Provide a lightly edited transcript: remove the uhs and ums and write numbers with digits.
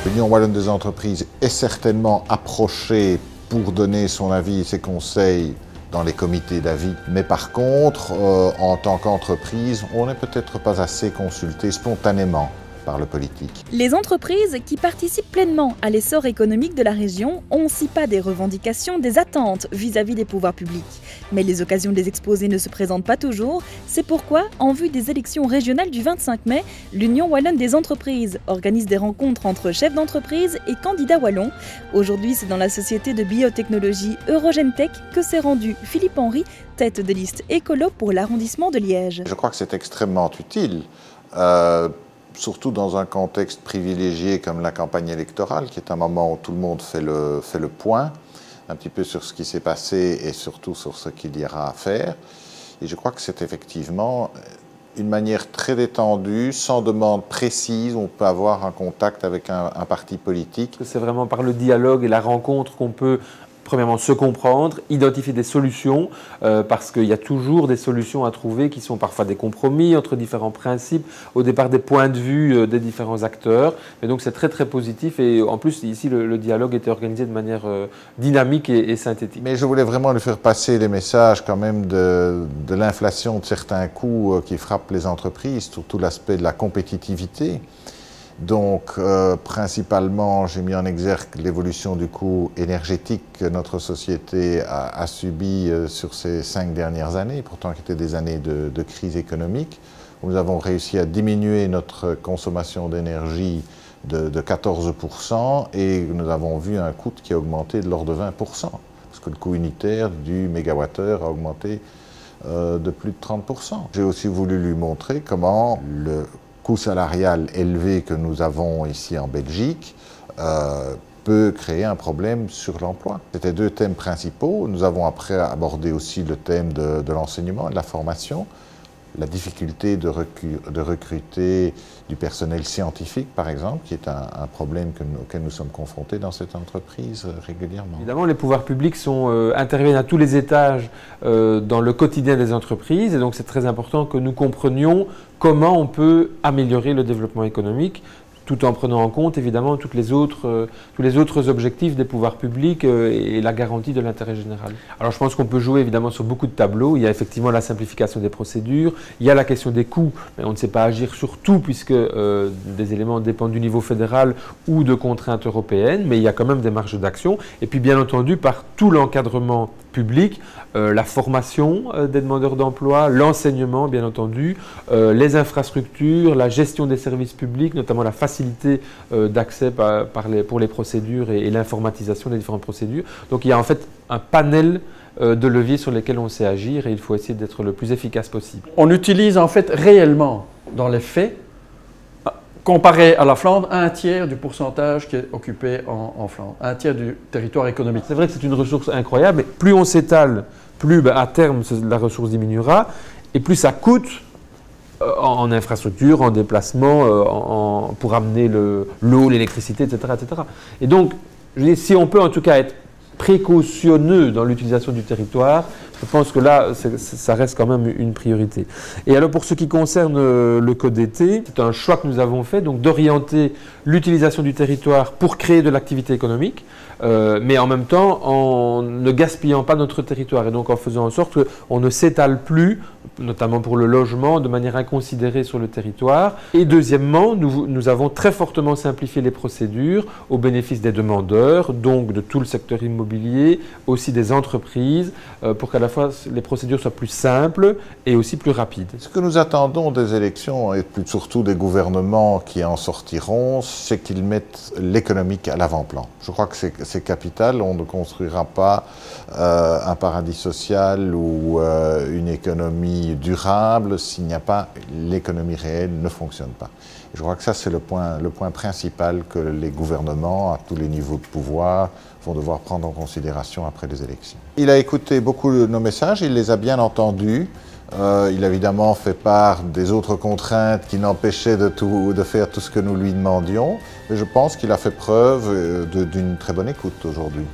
L'Union wallonne des entreprises est certainement approchée pour donner son avis et ses conseils dans les comités d'avis. Mais par contre, en tant qu'entreprise, on n'est peut-être pas assez consulté spontanément par le politique. Les entreprises qui participent pleinement à l'essor économique de la région ont aussi pas des revendications, des attentes vis-à-vis des pouvoirs publics. Mais les occasions de les exposer ne se présentent pas toujours. C'est pourquoi, en vue des élections régionales du 25 mai, l'Union wallonne des entreprises organise des rencontres entre chefs d'entreprise et candidats wallons. Aujourd'hui, c'est dans la société de biotechnologie Eurogentech que s'est rendu Philippe Henry, tête de liste écolo pour l'arrondissement de Liège. Je crois que c'est extrêmement utile. Surtout dans un contexte privilégié comme la campagne électorale, qui est un moment où tout le monde fait le point, un petit peu sur ce qui s'est passé et surtout sur ce qu'il y aura à faire. Et je crois que c'est effectivement une manière très détendue, sans demande précise, on peut avoir un contact avec un parti politique. C'est vraiment par le dialogue et la rencontre qu'on peut premièrement se comprendre, identifier des solutions, parce qu'il y a toujours des solutions à trouver qui sont parfois des compromis entre différents principes, au départ des points de vue des différents acteurs. Et donc c'est très très positif et en plus ici le dialogue était organisé de manière dynamique et synthétique. Mais je voulais vraiment lui faire passer les messages quand même de l'inflation de certains coûts qui frappent les entreprises, surtout l'aspect de la compétitivité. Donc, principalement, j'ai mis en exergue l'évolution du coût énergétique que notre société a subi sur ces 5 dernières années, pourtant qui étaient des années de crise économique, où nous avons réussi à diminuer notre consommation d'énergie de 14% et nous avons vu un coût qui a augmenté de l'ordre de 20%, parce que le coût unitaire du mégawattheure a augmenté de plus de 30%. J'ai aussi voulu lui montrer comment le coût salarial élevé que nous avons ici en Belgique peut créer un problème sur l'emploi. C'était 2 thèmes principaux. Nous avons après abordé aussi le thème de l'enseignement et de la formation, la difficulté de recruter du personnel scientifique, par exemple, qui est un problème auquel nous sommes confrontés dans cette entreprise régulièrement. Évidemment, les pouvoirs publics interviennent à tous les étages dans le quotidien des entreprises, et donc c'est très important que nous comprenions comment on peut améliorer le développement économique, tout en prenant en compte évidemment tous les autres objectifs des pouvoirs publics et la garantie de l'intérêt général. Alors je pense qu'on peut jouer évidemment sur beaucoup de tableaux. Il y a effectivement la simplification des procédures, il y a la question des coûts, mais on ne sait pas agir sur tout puisque des éléments dépendent du niveau fédéral ou de contraintes européennes, mais il y a quand même des marges d'action. Et puis bien entendu par tout l'encadrement public, la formation des demandeurs d'emploi, l'enseignement bien entendu, les infrastructures, la gestion des services publics, notamment la facilité d'accès pour les procédures et l'informatisation des différentes procédures. Donc il y a en fait un panel de leviers sur lesquels on sait agir et il faut essayer d'être le plus efficace possible. On utilise en fait réellement, dans les faits, comparé à la Flandre, 1/3 du pourcentage qui est occupé en Flandre, 1/3 du territoire économique. C'est vrai que c'est une ressource incroyable, mais plus on s'étale, plus à terme la ressource diminuera et plus ça coûte en infrastructure, en déplacement, pour amener l'eau, l'électricité, etc., etc. Et donc, je dis, si on peut en tout cas être précautionneux dans l'utilisation du territoire, je pense que là, ça reste quand même une priorité. Et alors, pour ce qui concerne le code d'été, c'est un choix que nous avons fait, donc d'orienter l'utilisation du territoire pour créer de l'activité économique, mais en même temps en ne gaspillant pas notre territoire et donc en faisant en sorte qu'on ne s'étale plus, notamment pour le logement, de manière inconsidérée sur le territoire. Et deuxièmement, nous avons très fortement simplifié les procédures au bénéfice des demandeurs, donc de tout le secteur immobilier, aussi des entreprises, pour qu'à la fois les procédures soient plus simples et aussi plus rapides. Ce que nous attendons des élections et surtout des gouvernements qui en sortiront, c'est qu'ils mettent l'économique à l'avant-plan. Je crois que c'est capital. On ne construira pas un paradis social ou une économie durable s'il n'y a pas l'économie réelle ne fonctionne pas. Et je crois que ça c'est le point principal que les gouvernements à tous les niveaux de pouvoir vont devoir prendre en considération après les élections. Il a écouté beaucoup de nos messages, il les a bien entendus. Il a évidemment fait part des autres contraintes qui n'empêchaient de faire tout ce que nous lui demandions. Mais je pense qu'il a fait preuve d'une très bonne écoute aujourd'hui.